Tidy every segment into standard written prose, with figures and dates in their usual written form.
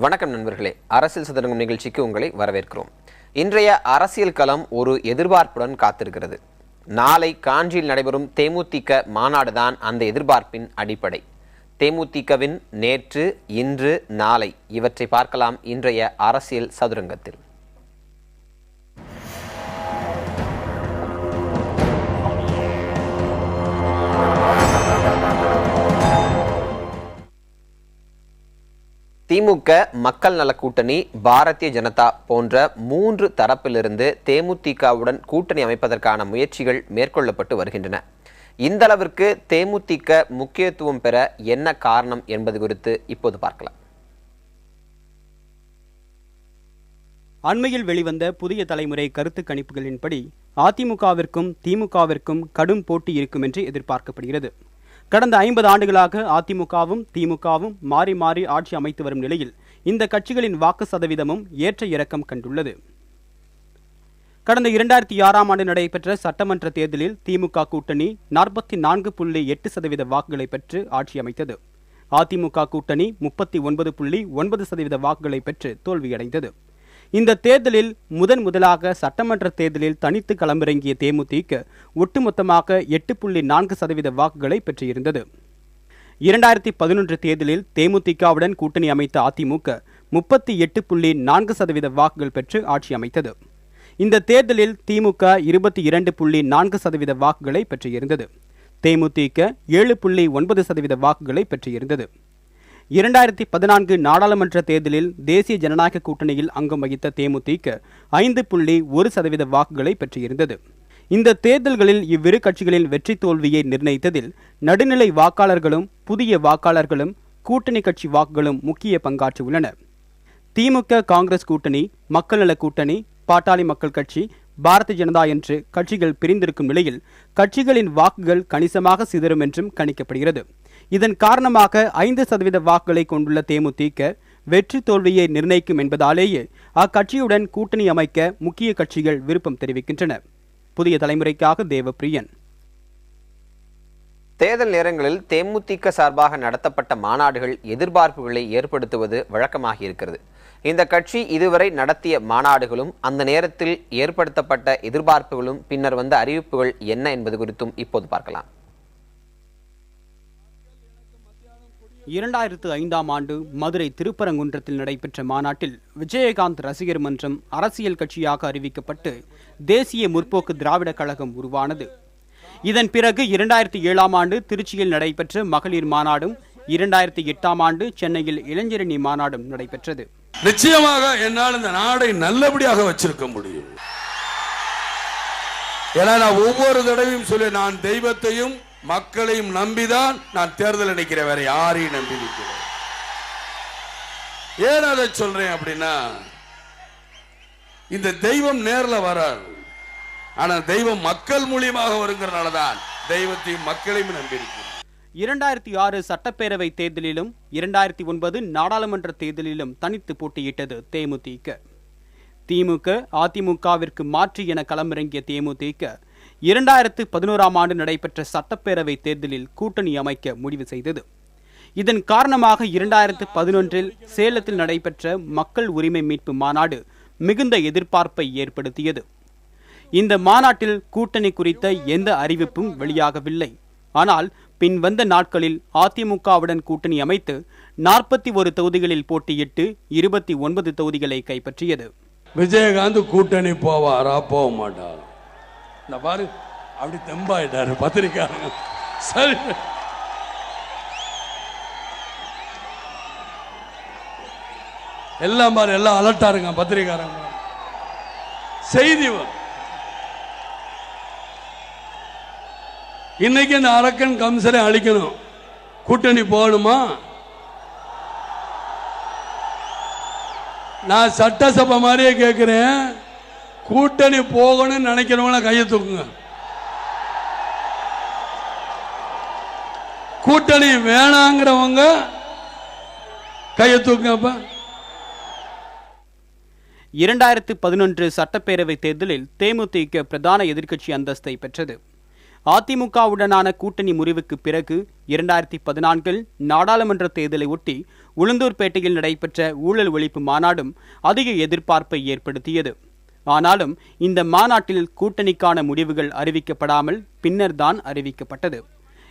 வணக்கம் நண்பர்களே, அரசியல் சதுரங்கம் நிகழ்ச்சிக்கு உங்களை வரவேற்கிறோம். இன்றைய அரசியல் களம் ஒரு எதிர்பார்ப்புடன் காத்திருக்கிறது. நாளை காஞ்சியில் நடைபெறும் தேமுதிக மாநாடுதான் அந்த எதிர்பார்ப்பின் அடிப்படை. தேமுதிகவின் நேற்று, இன்று, நாளை இவற்றை பார்க்கலாம் இன்றைய அரசியல் சதுரங்கத்தில். திமுக, மக்கள் நல கூட்டணி, பாரதிய ஜனதா போன்ற 3 தரப்பிலிருந்து தேமுதிகவுடன் கூட்டணி அமைப்பதற்கான முயற்சிகள் மேற்கொள்ளப்பட்டு வருகின்றன. இந்த அளவிற்கு தேமுதிக முக்கியத்துவம் பெற என்ன காரணம் என்பது குறித்து இப்போது பார்க்கலாம். அண்மையில் வெளிவந்த புதிய தலைமுறை கருத்து கணிப்புகளின்படி அதிமுகவிற்கும் திமுகவிற்கும் கடும் போட்டி இருக்கும் என்று எதிர்பார்க்கப்படுகிறது. கடந்த 50 ஆண்டுகளாக அதிமுகவும் திமுகவும் மாறி மாறி ஆட்சி அமைத்து வரும் நிலையில் இந்த கட்சிகளின் வாக்கு சதவீதமும் ஏற்ற இறக்கம் கண்டுள்ளது. கடந்த 2006ஆம் ஆண்டு நடைபெற்ற சட்டமன்ற தேர்தலில் திமுக கூட்டணி 44.8% வாக்குகளை பெற்று ஆட்சி அமைத்தது. அதிமுக கூட்டணி 39.9% வாக்குகளை பெற்று தோல்வியடைந்தது. இந்த தேர்தலில் முதலாக சட்டமன்ற தேர்தலில் தனித்து களமிறங்கிய தேமுதிக ஒட்டுமொத்தமாக 8.4% வாக்குகளை பெற்றிருந்தது. 2011 தேர்தலில் தேமுதிகவுடன் கூட்டணி அமைத்த அதிமுக 38.4% வாக்குகள் பெற்று ஆட்சி அமைத்தது. இந்த தேர்தலில் திமுக 22.4% வாக்குகளை பெற்றிருந்தது. தேமுதிக 7.9% வாக்குகளை பெற்றிருந்தது. 2014 நாடாளுமன்ற தேர்தலில் தேசிய ஜனநாயக கூட்டணியில் அங்கம் வகித்த தேமுதிக 5.1% வாக்குகளை பெற்றிருந்தது. இந்த தேர்தல்களில் இவ்விரு கட்சிகளின் வெற்றி தோல்வியை நிர்ணயித்ததில் நடுநிலை வாக்காளர்களும் புதிய வாக்காளர்களும் கூட்டணி கட்சி வாக்குகளும் முக்கிய பங்காற்றியுள்ளன. திமுக காங்கிரஸ் கூட்டணி, மக்கள் நல கூட்டணி, பாட்டாளி மக்கள் கட்சி, பாரதிய ஜனதா என்று கட்சிகள் பிரிந்திருக்கும் நிலையில் கட்சிகளின் வாக்குகள் கணிசமாக சிதறும் என்றும் கணிக்கப்படுகிறது. இதன் காரணமாக 5% வாக்குகளை கொண்டுள்ள தேமுதிக வெற்றி தோல்வியை நிர்ணயிக்கும் என்பதாலேயே அக்கட்சியுடன் கூட்டணி அமைக்க முக்கிய கட்சிகள் விருப்பம் தெரிவிக்கின்றன. புதிய தலைமுறைக்காக தேவப்பிரியன். தேர்தல் நேரங்களில் தேமுதிக சார்பாக நடத்தப்பட்ட மாநாடுகள் எதிர்பார்ப்புகளை ஏற்படுத்துவது வழக்கமாக இருக்கிறது. இந்த கட்சி இதுவரை நடத்திய மாநாடுகளும் அந்த நேரத்தில் ஏற்படுத்தப்பட்ட எதிர்பார்ப்புகளும் பின்னர் வந்த அறிவிப்புகள் என்ன என்பது குறித்தும் இப்போது பார்க்கலாம். 2005ஆம் ஆண்டு மதுரை திருப்பரங்குன்றத்தில் நடைபெற்ற மாநாட்டில் விஜயகாந்த் ரசிகர் மன்றம் அரசியல் கட்சியாக அறிவிக்கப்பட்டு தேசிய முற்போக்கு திராவிட கழகம் உருவானது. இதன் பிறகு 2007ஆம் ஆண்டு திருச்சியில் நடைபெற்ற மகளிர் மாநாடும் 2008ஆம் ஆண்டு சென்னையில் இளைஞரணி மாநாடும் நடைபெற்றது. நிச்சயமாக என்னால் இந்த நாடை நல்லபடியாக வச்சிருக்க முடியும். ஏன்னா நான் ஒவ்வொரு தடவையும் சொல்லி, நான் தெய்வத்தையும் மக்களையும் நம்பிதான் நான் தேர்தல் நினைக்கிறேன், வேற யாரையும் நம்பி நிற்கிறேன். ஏன் அதை சொல்றேன் அப்படின்னா, இந்த தெய்வம் நேர்ல வராது, ஆனா தெய்வம் மக்கள் மூலியமாக வருங்கிறனாலதான் தெய்வத்தையும் மக்களையும் நம்பி இருக்கிறேன். 2006 சட்டப்பேரவை தேர்தலிலும் 2009 நாடாளுமன்ற தேர்தலிலும் தனித்து போட்டியிட்டது தேமுதிக. திமுக அதிமுகவிற்கு மாற்று என களமிறங்கிய தேமுதிக 2011ஆம் ஆண்டு நடைபெற்ற சட்டப்பேரவை தேர்தலில் கூட்டணி அமைக்க முடிவு செய்தது. இதன் காரணமாக 2011இல் சேலத்தில் நடைபெற்ற மக்கள் உரிமை மீட்பு மாநாடு மிகுந்த எதிர்பார்ப்பை ஏற்படுத்தியது. இந்த மாநாட்டில் கூட்டணி குறித்த எந்த அறிவிப்பும் வெளியாகவில்லை. ஆனால் பின் வந்த நாட்களில் அதிமுகவுடன் கூட்டணி அமைத்து 41 தொகுதிகளில் போட்டியிட்டு 29 தொகுதிகளை கைப்பற்றியது. விஜயகாந்த் கூட்டணி போவாரா போக மாட்டாரா? பாரு, அப்படி தெம்பாயிட்டாரு பத்திரிக்காரங்க. சரி, எல்லாம் பாரு, எல்லாம் அலர்ட்டா இருங்க பத்திரிக்காரங்க. செய்தி இன்னைக்கு இந்த அரக்கன் கம்சரை அழிக்கணும். கூட்டணி போகணுமா? நான் சட்டசபை மாதிரியே கேட்கிறேன், கூட்டணி போகணும்னு நினைக்கிறவங்கள கையை தூக்குங்க. கூட்டணி வேணாங்கிறவங்க கையை தூக்குங்க. 2011 சட்டப்பேரவை தேர்தலில் தேமுதிக பிரதான எதிர்க்கட்சி அந்தஸ்தை பெற்றது. அதிமுகவுடனான கூட்டணி முறிவுக்கு பிறகு 2014 நாடாளுமன்ற தேர்தலை ஒட்டி உளுந்தூர்பேட்டையில் நடைபெற்ற ஊழல் ஒழிப்பு மாநாடும் அதிக எதிர்பார்ப்பை ஏற்படுத்தியது. ஆனாலும் இந்த மாநாட்டில் கூட்டணிக்கான முடிவுகள் அறிவிக்கப்படாமல் பின்னர்தான் அறிவிக்கப்பட்டது.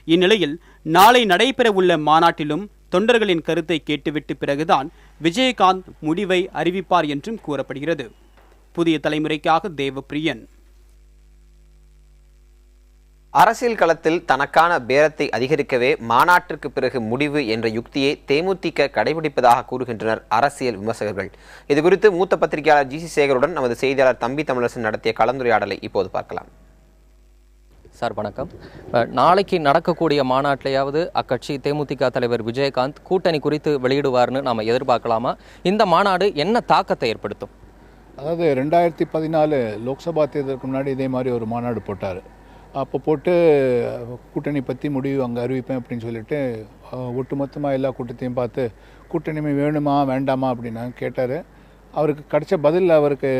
இந்நிலையில் நாளை நடைபெறவுள்ள மாநாட்டிலும் தொண்டர்களின் கருத்தை கேட்டுவிட்டு பிறகுதான் விஜயகாந்த் முடிவை அறிவிப்பார் என்றும் கூறப்படுகிறது. புதிய தலைமுறைக்காக தேவப்பிரியன். அரசியல் களத்தில் தனக்கான பேரத்தை அதிகரிக்கவே மாநாட்டிற்கு பிறகு முடிவு என்ற யுக்தியை தேமுதிக கடைபிடிப்பதாக கூறுகின்றனர் அரசியல் விமர்சகர்கள். இதுகுறித்து மூத்த பத்திரிகையாளர் ஜி.சி. சேகருடன் நமது செய்தியாளர் தம்பி தமிழரசன் நடத்திய கலந்துரையாடலை இப்போது பார்க்கலாம். சார் வணக்கம். நாளைக்கு நடக்கக்கூடிய மாநாட்டிலேயாவது அக்கட்சி தேமுதிக தலைவர் விஜயகாந்த் கூட்டணி குறித்து வெளியிடுவார்னு நாம் எதிர்பார்க்கலாமா? இந்த மாநாடு என்ன தாக்கத்தை ஏற்படுத்தும்? அதாவது 2014 லோக்சபா தேர்தலுக்கு முன்னாடி இதே மாதிரி ஒரு மாநாடு போட்டார். அப்போ போட்டு கூட்டணி பற்றி முடிவு அங்கே அறிவிப்பேன் அப்படின்னு சொல்லிட்டு ஒட்டுமொத்தமாக எல்லா கூட்டத்தையும் பார்த்து கூட்டணி வேணுமா வேண்டாமா அப்படின்னு கேட்டார். அவருக்கு கிடைச்ச பதில், அவருக்கு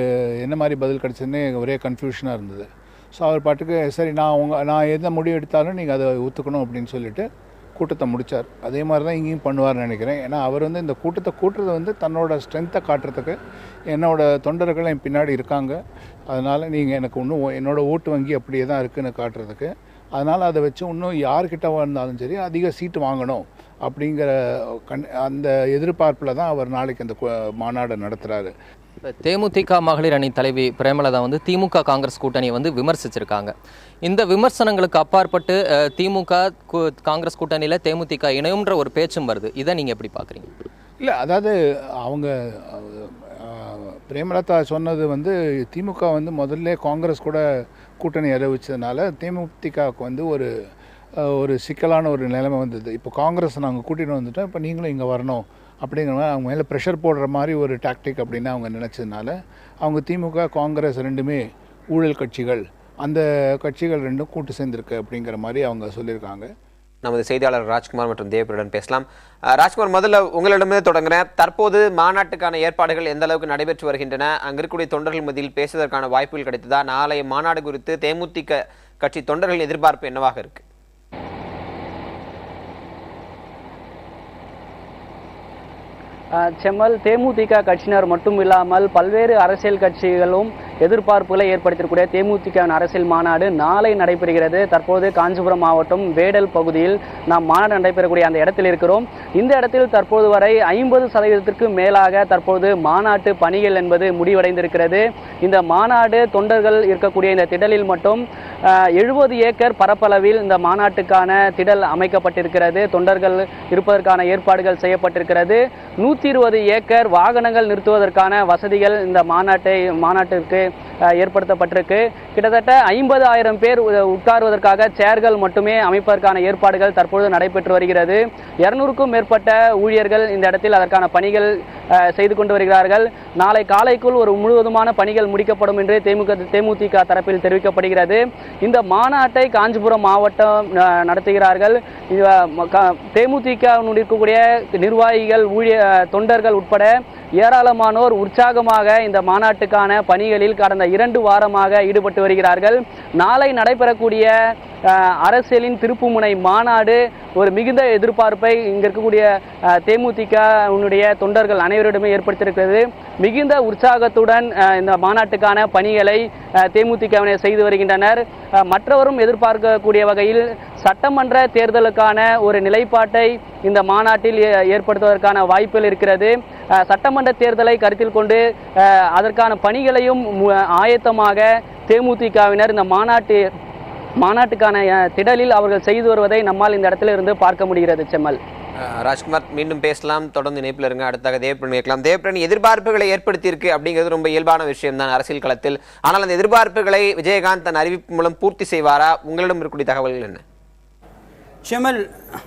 என்ன மாதிரி பதில் கிடைச்சதுன்னு ஒரே கன்ஃபியூஷனாக இருந்தது. ஸோ அவர் பாட்டுக்கு சரி நான் எந்த முடிவு எடுத்தாலும் நீங்கள் அதை ஒத்துக்கணும் அப்படின்னு சொல்லிட்டு கூட்டத்தை முடித்தார். அதே மாதிரி தான் இங்கேயும் பண்ணுவார்னு நினைக்கிறேன். ஏன்னா அவர் இந்த கூட்டத்தை கூட்டுறது தன்னோட ஸ்ட்ரென்த்தை காட்டுறதுக்கு, என்னோடய தொண்டர்கள் என் பின்னாடி இருக்காங்க, அதனால் நீங்கள் எனக்கு இன்னும் என்னோடய ஓட்டு வங்கி அப்படியே தான் இருக்குதுன்னு காட்டுறதுக்கு, அதனால் அதை வச்சு இன்னும் யார்கிட்ட வந்தாலும் சரி அதிக சீட்டு வாங்கணும் அப்படிங்கிற அந்த எதிர்பார்ப்பில் தான் அவர் நாளைக்கு அந்த மாநாடு நடத்துகிறாரு. தேமுதிக மகளிர் அணி தலைவி பிரேமலதா திமுக காங்கிரஸ் கூட்டணியை விமர்சிச்சிருக்காங்க. இந்த விமர்சனங்களுக்கு அப்பாற்பட்டு திமுக காங்கிரஸ் கூட்டணியில் தேமுதிக இணையும்ன்ற ஒரு பேச்சும் வருது. இதை நீங்கள் எப்படி பார்க்குறீங்க? இல்லை, அதாவது அவங்க பிரேமலதா சொன்னது திமுக முதல்ல காங்கிரஸ் கூட கூட்டணி அறிவிச்சதுனால தேமுதிகவுக்கு ஒரு சிக்கலான ஒரு நிலைமை வந்தது. இப்போ காங்கிரஸ் நாங்கள் கூட்டிகிட்டு வந்துட்டோம், இப்போ நீங்களும் இங்கே வரணும் அப்படிங்கிற மாதிரி அவங்க மேலே ப்ரெஷர் போடுற மாதிரி ஒரு டாக்டிக் அப்படின்னு அவங்க நினச்சதுனால அவங்க திமுக காங்கிரஸ் ரெண்டுமே ஊழல் கட்சிகள், அந்த கட்சிகள் ரெண்டும் கூட்டு சேர்ந்திருக்கு அப்படிங்கிற மாதிரி அவங்க சொல்லியிருக்காங்க. நமது செய்தியாளர் ராஜ்குமார் மற்றும் தேவபிரியன் பேசலாம். ராஜ்குமார், முதல்ல உங்களிடமே தொடங்குறேன். தற்போது மாநாட்டுக்கான ஏற்பாடுகள் எந்த அளவுக்கு நடைபெற்று வருகின்றன? அங்கே இருக்கக்கூடிய தொண்டர்கள் மத்தியில் பேசுவதற்கான வாய்ப்புகள் கிடைத்ததா? நாளைய மாநாடு குறித்து தேமுதிக கட்சி தொண்டர்களின் எதிர்பார்ப்பு என்னவாக இருக்கு? செம்மல், தேமுதிக கட்சியினர் மட்டும் இல்லாமல் பல்வேறு அரசியல் கட்சிகளும் எதிர்பார்ப்புகளை ஏற்படுத்தியிருக்கூடிய தேமுதிகவின் அரசியல் மாநாடு நாளை நடைபெறுகிறது. தற்போது காஞ்சிபுரம் மாவட்டம் வேடல் பகுதியில் நாம் மாநாடு நடைபெறக்கூடிய அந்த இடத்தில் இருக்கிறோம். இந்த இடத்தில் தற்போது வரை 50% மேலாக தற்போது மாநாட்டு பணிகள் என்பது முடிவடைந்திருக்கிறது. இந்த மாநாடு தொண்டர்கள் இருக்கக்கூடிய இந்த திடலில் மட்டும் 70 ஏக்கர் பரப்பளவில் இந்த மாநாட்டுக்கான திடல் அமைக்கப்பட்டிருக்கிறது. தொண்டர்கள் இருப்பதற்கான ஏற்பாடுகள் செய்யப்பட்டிருக்கிறது. 120 ஏக்கர் வாகனங்கள் நிறுத்துவதற்கான வசதிகள் இந்த மாநாட்டிற்கு ஏற்படுத்தப்பட்டிருக்கு. கிட்டத்தட்ட 50,000 பேர் உட்காருவதற்காக சேர்கள் மட்டுமே அமைப்பதற்கான ஏற்பாடுகள் தற்பொழுது நடைபெற்று வருகிறது. 200க்கும் மேற்பட்ட ஊழியர்கள் இந்த இடத்தில் அதற்கான பணிகள் செய்து கொண்டு வருகிறார்கள். நாளை காலைக்குள் ஒரு முழுவதுமான பணிகள் முடிக்கப்படும் என்று தேமுதிக தரப்பில் தெரிவிக்கப்படுகிறது. இந்த மாநாட்டை காஞ்சிபுரம் மாவட்டம் நடத்துகிறார்கள். தேமுதிக இருக்கக்கூடிய நிர்வாகிகள், தொண்டர்கள் உட்பட ஏராளமானோர் உற்சாகமாக இந்த மாநாட்டுக்கான பணிகளில் கடந்த 2 வாரமாக ஈடுபட்டு வருகிறார்கள். நாளை நடைபெறக்கூடிய அரசியலின் திருப்புமுனை மாநாடு ஒரு மிகுந்த எதிர்பார்ப்பை இங்க இருக்கக்கூடிய தேமுதிக தொண்டர்கள் அனைவரிடமே ஏற்படுத்தியிருக்கிறது. மிகுந்த உற்சாகத்துடன் இந்த மாநாட்டுக்கான பணிகளை தேமுதிகவினர் செய்து வருகின்றனர். மற்றவரும் எதிர்பார்க்கக்கூடிய வகையில் சட்டமன்ற தேர்தலுக்கான ஒரு நிலைப்பாட்டை இந்த மாநாட்டில் ஏற்படுத்துவதற்கான வாய்ப்புகள் இருக்கிறது. சட்டமன்ற தேர்தலை கருத்தில் கொண்டு அதற்கான பணிகளையும் ஆயத்தமாக தேமுதிகவினர் இந்த மாநாட்டுக்கான திடலில் அவர்கள் செய்து வருவதை நம்மால் இந்த இடத்துல இருந்து பார்க்க முடிகிறது. செம்மல், ராஜ்குமார், மீண்டும் பேசலாம். தொடர்ந்து இணைப்பில் இருங்க. அடுத்தாக தேவபிரன் கேட்கலாம். தேவபிரன், எதிர்பார்ப்புகளை ஏற்படுத்தியிருக்கு அப்படிங்கிறது ரொம்ப இயல்பான விஷயம் தான் அரசியல் களத்தில். ஆனால் அந்த எதிர்பார்ப்புகளை விஜயகாந்த் தன் அறிவிப்பு மூலம் பூர்த்தி செய்வாரா? உங்களிடம் இருக்கக்கூடிய தகவல்கள் என்ன? செம்மல்,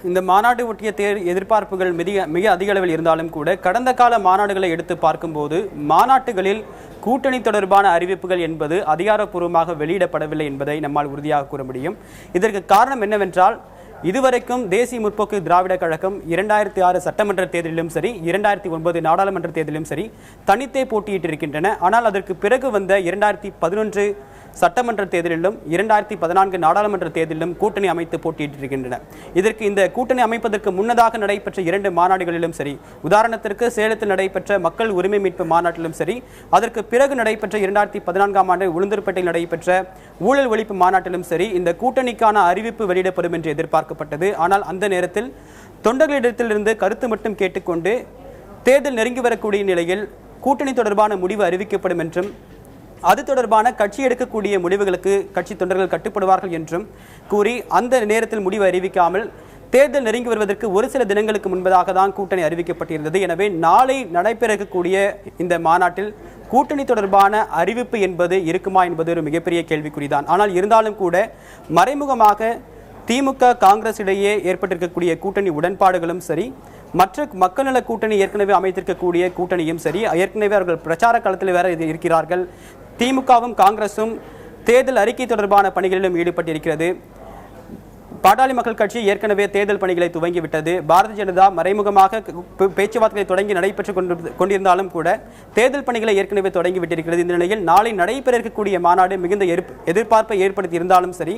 இந்த மாநாடு ஒட்டிய எதிர்பார்ப்புகள் மிக அதிக அளவில் இருந்தாலும் கூட கடந்த கால மாநாடுகளை எடுத்து பார்க்கும்போது மாநாட்டுகளில் கூட்டணி தொடர்பான அறிவிப்புகள் என்பது அதிகாரப்பூர்வமாக வெளியிடப்படவில்லை என்பதை நம்மால் உறுதியாக கூற முடியும். இதற்கு காரணம் என்னவென்றால், இதுவரைக்கும் தேசிய முற்போக்கு திராவிட கழகம் 2006 சட்டமன்ற தேர்தலிலும் சரி, 2009 நாடாளுமன்ற தேர்தலிலும் சரி தனித்தே போட்டியிட்டிருக்கின்றன. ஆனால் அதற்கு பிறகு வந்த 2011 சட்டமன்ற தேர்தலிலும் 2014 நாடாளுமன்ற தேர்தலிலும் கூட்டணி அமைத்து போட்டியிட்டிருக்கின்றன. இதற்கு இந்த கூட்டணி அமைப்பதற்கு முன்னதாக நடைபெற்ற 2 மாநாடுகளிலும் சரி, உதாரணத்திற்கு சேலத்தில் நடைபெற்ற மக்கள் உரிமை மீட்பு மாநாட்டிலும் சரி, அதற்கு பிறகு நடைபெற்ற 2014ஆம் ஆண்டு உளுந்தூர்பேட்டையில் நடைபெற்ற ஊழல் ஒழிப்பு மாநாட்டிலும் சரி, இந்த கூட்டணிக்கான அறிவிப்பு வெளியிடப்படும் என்று எதிர்பார்க்கப்பட்டது. ஆனால் அந்த நேரத்தில் தொண்டர்களிடத்திலிருந்து கருத்து மட்டும் கேட்டுக்கொண்டு தேர்தல் நெருங்கி வரக்கூடிய நிலையில் கூட்டணி தொடர்பான முடிவு அறிவிக்கப்படும் என்றும் அது தொடர்பான கட்சி எடுக்கக்கூடிய முடிவுகளுக்கு கட்சி தொண்டர்கள் கட்டுப்படுவார்கள் என்றும் கூறி அந்த நேரத்தில் முடிவு அறிவிக்காமல் தேர்தல் நெருங்கி வருவதற்கு ஒரு சில தினங்களுக்கு முன்பதாக தான் கூட்டணி அறிவிக்கப்பட்டிருந்தது. எனவே நாளை நடைபெற இருக்கக்கூடிய இந்த மாநாட்டில் கூட்டணி தொடர்பான அறிவிப்பு என்பது இருக்குமா என்பது ஒரு மிகப்பெரிய கேள்விக்குறிதான். ஆனால் இருந்தாலும் கூட மறைமுகமாக திமுக காங்கிரஸ் இடையே ஏற்பட்டிருக்கக்கூடிய கூட்டணி உடன்பாடுகளும் சரி, மற்ற மக்கள் நல கூட்டணி ஏற்கனவே அமைத்திருக்கக்கூடிய கூட்டணியும் சரி, ஏற்கனவே அவர்கள் பிரச்சார களத்தில் வேற இருக்கிறார்கள். திமுகவும் காங்கிரசும் தேர்தல் அறிக்கை தொடர்பான பணிகளிலும் ஈடுபட்டிருக்கிறது. பாட்டாளி மக்கள் கட்சி ஏற்கனவே தேர்தல் பணிகளை துவங்கிவிட்டது. பாரதிய ஜனதா மறைமுகமாக பேச்சுவார்த்தைகளை தொடங்கி நடைபெற்றுக் கொண்டிருந்தாலும் கூட தேர்தல் பணிகளை ஏற்கனவே தொடங்கிவிட்டிருக்கிறது. இந்த நிலையில் நாளை நடைபெற இருக்கக்கூடிய மாநாடு மிகுந்த எதிர்பார்ப்பை ஏற்படுத்தி இருந்தாலும் சரி,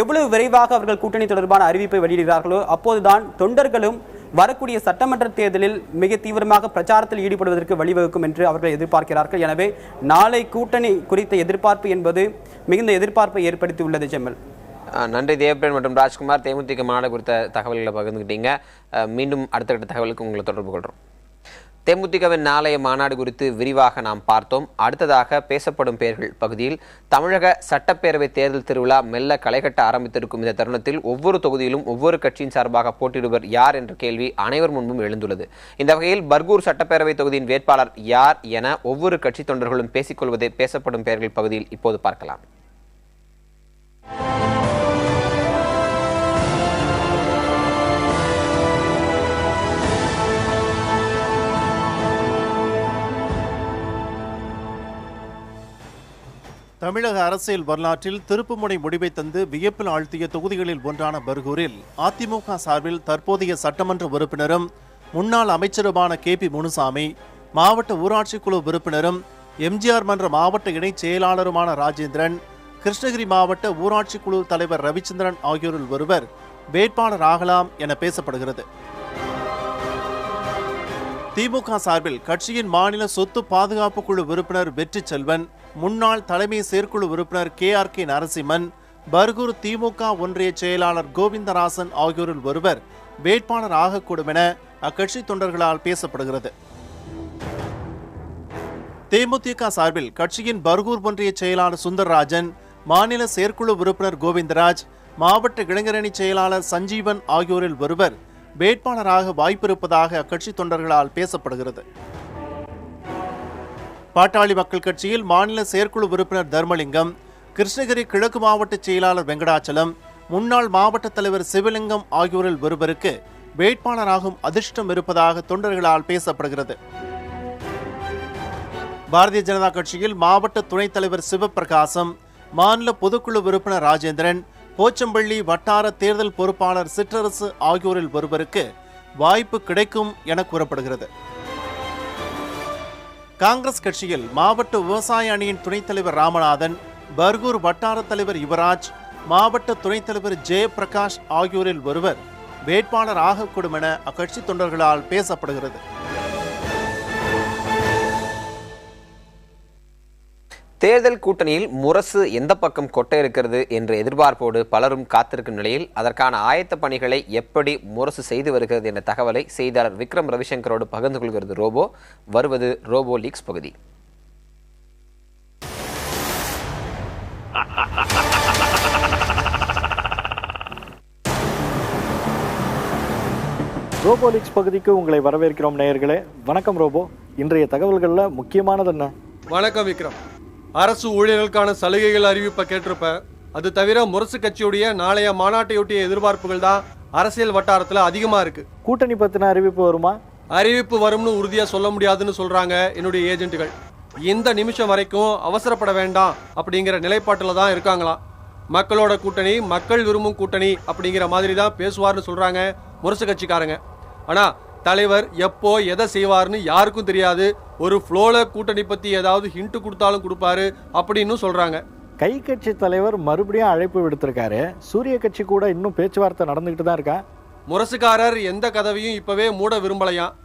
எவ்வளவு விரைவாக அவர்கள் கூட்டணி தொடர்பான அறிவிப்பை வெளியிடுகிறார்களோ அப்போதுதான் தொண்டர்களும் வரக்கூடிய சட்டமன்ற தேர்தலில் மிக தீவிரமாக பிரச்சாரத்தில் ஈடுபடுவதற்கு வழிவகுக்கும் என்று அவர்கள் எதிர்பார்க்கிறார்கள். எனவே நாளை கூட்டணி குறித்த எதிர்பார்ப்பு என்பது மிகுந்த எதிர்பார்ப்பை ஏற்படுத்தி உள்ளது. ஜெமல், நன்றி தேவபிரன் மற்றும் ராஜ்குமார். தேமுதிக மாநாடு குறித்த தகவல்களை பகிர்ந்துக்கிட்டீங்க. மீண்டும் அடுத்த கட்ட தகவலுக்கு உங்களை தொடர்பு கொள்கிறோம். தேமுதிகவின் நாளைய மாநாடு குறித்து விரிவாக நாம் பார்த்தோம். அடுத்ததாக பேசப்படும் பெயர்கள் பகுதியில் தமிழக சட்டப்பேரவை தேர்தல் திருவிழா மெல்ல களைகட்ட ஆரம்பித்திருக்கும் இந்த தருணத்தில் ஒவ்வொரு தொகுதியிலும் ஒவ்வொரு கட்சியின் சார்பாக போட்டியிடுவர் யார் என்ற கேள்வி அனைவர் முன்பும் எழுந்துள்ளது. இந்த வகையில் பர்கூர் சட்டப்பேரவை தொகுதியின் வேட்பாளர் யார் என ஒவ்வொரு கட்சி தொண்டர்களும் பேசிக்கொள்வதை பேசப்படும் பெயர்கள் பகுதியில் இப்போது பார்க்கலாம். தமிழக அரசியல் வரலாற்றில் திருப்புமுனை முடிவை தந்து வியப்பில் ஆழ்த்திய தொகுதிகளில் ஒன்றான பர்கூரில் அதிமுக சார்பில் தற்போதைய சட்டமன்ற உறுப்பினரும் முன்னாள் அமைச்சருமான KP முனுசாமி, மாவட்ட ஊராட்சி குழு உறுப்பினரும் எம்ஜிஆர் மன்ற மாவட்ட இணைச் செயலாளருமான ராஜேந்திரன், கிருஷ்ணகிரி மாவட்ட ஊராட்சி குழு தலைவர் ரவிச்சந்திரன் ஆகியோரில் ஒருவர் வேட்பாளர் ஆகலாம் என பேசப்படுகிறது. திமுக சார்பில் கட்சியின் மாநில சொத்து பாதுகாப்பு குழு உறுப்பினர் வெற்றி செல்வன், முன்னாள் தலைமை செயற்குழு உறுப்பினர் KRK நரசிம்மன், பர்கூர் திமுக ஒன்றிய செயலாளர் கோவிந்தராசன் ஆகியோரில் ஒருவர் வேட்பாளர் ஆகக்கூடும் என அக்கட்சி தொண்டர்களால் பேசப்படுகிறது. தேமுதிக சார்பில் கட்சியின் பர்கூர் ஒன்றிய செயலாளர் சுந்தர்ராஜன், மாநில செயற்குழு உறுப்பினர் கோவிந்தராஜ், மாவட்ட இளைஞரணி செயலாளர் சஞ்சீவன் ஆகியோரில் ஒருவர் வேட்பாளராக வாய்ப்பிருப்பதாக அக்கட்சி தொண்டர்களால் பேசப்படுகிறது. பாட்டாளி மக்கள் கட்சியில் மாநில செயற்குழு உறுப்பினர் தர்மலிங்கம், கிருஷ்ணகிரி கிழக்கு மாவட்ட செயலாளர் வெங்கடாச்சலம், முன்னாள் மாவட்ட தலைவர் சிவலிங்கம் ஆகியோரில் ஒருவருக்கு வேட்பாளராகும் அதிர்ஷ்டம் இருப்பதாக தொண்டர்களால் பேசப்படுகிறது. பாரதிய ஜனதா கட்சியில் மாவட்ட துணைத் தலைவர் சிவபிரகாசம், மாநில பொதுக்குழு உறுப்பினர் ராஜேந்திரன், போச்சம்பள்ளி வட்டார தேர்தல் பொறுப்பாளர் சிற்றரசு ஆகியோரில் ஒருவருக்கு வாய்ப்பு கிடைக்கும் என கூறப்படுகிறது. காங்கிரஸ் கட்சியில் மாவட்ட விவசாய அணியின் துணைத் தலைவர் ராமநாதன், பர்கூர் வட்டார தலைவர் யுவராஜ், மாவட்ட துணைத் தலைவர் ஜெயபிரகாஷ் ஆகியோரில் ஒருவர் வேட்பாளர் ஆகக்கூடும் என அக்கட்சி தொண்டர்களால் பேசப்படுகிறது. தேர்தல் கூட்டணியில் முரசு எந்த பக்கம் கொட்ட இருக்கிறது என்ற எதிர்பார்ப்போடு பலரும் காத்திருக்கும் நிலையில் அதற்கான ஆயத்த பணிகளை எப்படி முரசு செய்து வருகிறது என்ற தகவலை செய்தியாளர் விக்ரம் ரவிசங்கரோடு பகிர்ந்து கொள்கிறது ரோபோ. வருவது ரோபோ லீக்ஸ் பகுதி. ரோபோ லீக்ஸ் பகுதிக்கு உங்களை வரவேற்கிறோம் நேயர்களே. வணக்கம் ரோபோ. இன்றைய தகவல்களில் முக்கியமானது என்ன? வணக்கம் விக்ரம். அரசு ஊழியர்களுக்கான சலுகைகள் அறிவிப்பை கேட்டிருப்ப. அது தவிர முரசு கட்சியுடைய நாளைய மாநாட்டையொட்டிய எதிர்பார்ப்புகள் தான் அரசியல் வட்டாரத்தில் அதிகமாக இருக்கு. கூட்டணி பத்தின அறிவிப்பு வருமா? அறிவிப்பு வரும்னு உறுதியாக சொல்ல முடியாதுன்னு சொல்றாங்க என்னுடைய ஏஜென்ட்டுகள். இந்த நிமிஷம் வரைக்கும் அவசரப்பட வேண்டாம் அப்படிங்கிற நிலைப்பாட்டில் தான் இருக்காங்களாம். மக்களோட கூட்டணி, மக்கள் விரும்பும் கூட்டணி அப்படிங்கிற மாதிரி தான் பேசுவார்னு சொல்றாங்க முரசு கட்சிக்காரங்க. ஆனால் தலைவர் எப்போ எதை செய்வார்னு யாருக்கும் தெரியாது. ஒரு ஃப்ளோல கூட்டணி பற்றி ஏதாவது ஹிண்ட் கொடுத்தாலும் கொடுப்பாரு அப்படின்னு சொல்றாங்க. கை கட்சி தலைவர் மறுபடியும் அழைப்பு விடுத்திருக்காரு. சூரிய கட்சி கூட இன்னும் பேச்சுவார்த்தை நடந்துக்கிட்டு தான் இருக்கா. முரசுக்காரர் எந்த கதவையும் இப்பவே மூட விரும்பலையாம்.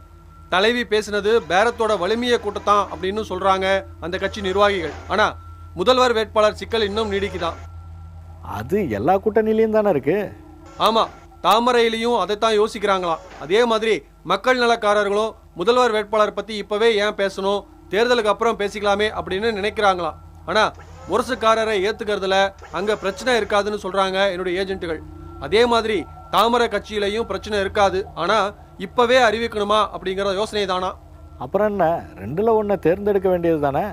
தலைவி பேசினது பேரத்தோட வலிமையை கூட்டத்தான் அப்படின்னு சொல்றாங்க அந்த கட்சி நிர்வாகிகள். ஆனா முதல்வர் வேட்பாளர் சிக்கல் இன்னும் நீடிக்குதான். அது எல்லா கூட்டணியிலையும் தானே இருக்கு. ஆமா, தாமரையிலையும் அதைத்தான் யோசிக்கிறாங்களாம். அதே மாதிரி மக்கள் நலக்காரர்களும் முதல்வர் வேட்பாளர் பத்தி இப்பவே ஏன் பேசணும், தேர்தலுக்கு அப்புறம் பேசிக்கலாமே அப்படின்னு நினைக்கிறாங்களாம். ஆனா முரசுக்காரரை ஏத்துக்கிறதுல அங்க பிரச்சனை இருக்காதுன்னு சொல்றாங்க என்னுடைய ஏஜென்ட்டுகள். அதே மாதிரி தாமரை கட்சியிலையும் பிரச்சனை இருக்காது, ஆனா இப்பவே அறிவிக்கணுமா அப்படிங்கிற யோசனை தானா. அப்புறம் என்ன, 2ல் 1 தேர்ந்தெடுக்க வேண்டியது தானே.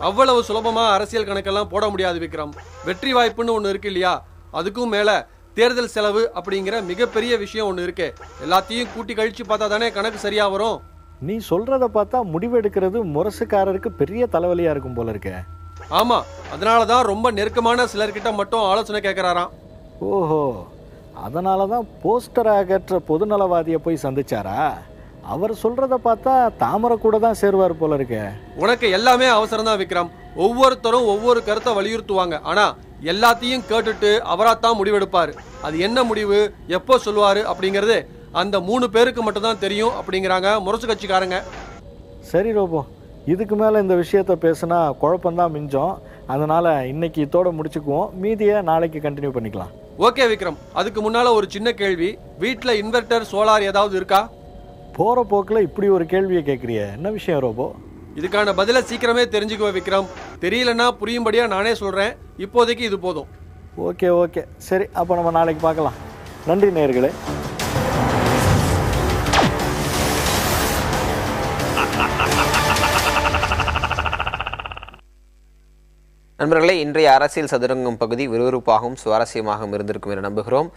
அவ்வளவு சுலபமா அரசியல் கணக்கெல்லாம் போட முடியாது விக்ரம். வெற்றி வாய்ப்புன்னு ஒண்ணு இருக்கு இல்லையா, அதுக்கும் மேல தேர்தல் செலவு அப்படிங்கிற மிகப்பெரிய விஷயம் ஒண்ணு இருக்கு. எல்லாத்தையும் கூட்டி கழிச்சு பார்த்தா தானே கணக்கு சரியா வரும். நீ சொல்றத பார்த்தா முடிவெடுக்கிறது முரசுக்காரருக்கு பெரிய தலைவலியா இருக்கும் போல இருக்க. ஆமா, அதனாலதான் ரொம்ப நெருக்கமான சிலர்கிட்ட மட்டும் ஆலோசனை கேட்கிறாராம். ஓஹோ, அதனாலதான் போஸ்டர் அகற்ற பொதுநலவாதியை போய் சந்திச்சாரா? அவர் சொல்றத பார்த்தா தாமரை கூட தான் சேருவார் போல இருக்க. உனக்கு எல்லாமே அவசரம் தான் விக்ரம். ஒவ்வொருத்தரும் ஒவ்வொரு கருத்தை வலியுறுத்துவாங்க, ஆனா எல்லாத்தையும் கேட்டுட்டு அவராத்தான் முடிவெடுப்பாரு. அது என்ன முடிவு, எப்போ சொல்லுவாரு அப்படிங்கிறது அந்த 3 பேருக்கு மட்டும் தான் தெரியும் அப்படிங்கிறாங்க முரசு கட்சிக்காரங்க. சரி ரோபோ, இதுக்கு மேல இந்த விஷயத்த பேசினா குழப்பம்தான் மிஞ்சம். அதனால இன்னைக்கு இதோட முடிச்சுக்குவோம், மீதியை நாளைக்கு கண்டினியூ பண்ணிக்கலாம். ஓகே விக்ரம், அதுக்கு முன்னால ஒரு சின்ன கேள்வி. வீட்டுல இன்வெர்டர் சோலார் ஏதாவது இருக்கா? போற போக்குல இப்படி ஒரு கேள்வியை கேட்குறிய, என்ன விஷயம் ரோபோ? இதுக்கான பதில சீக்கிரமே தெரிஞ்சுக்குவேன் விக்ரம். தெரியலன்னா புரியும்படியா நானே சொல்றேன். இப்போதைக்கு இது போதும். ஓகே ஓகே, சரி, அப்போ நம்ம நாளைக்கு பார்க்கலாம். நன்றி நேயர்களே. நண்பர்களே, இன்றைய அரசியல் சதுரங்கம் பகுதி விறுவிறுப்பாகவும் சுவாரஸ்யமாகவும் இருந்திருக்கும் என நம்புகிறோம்.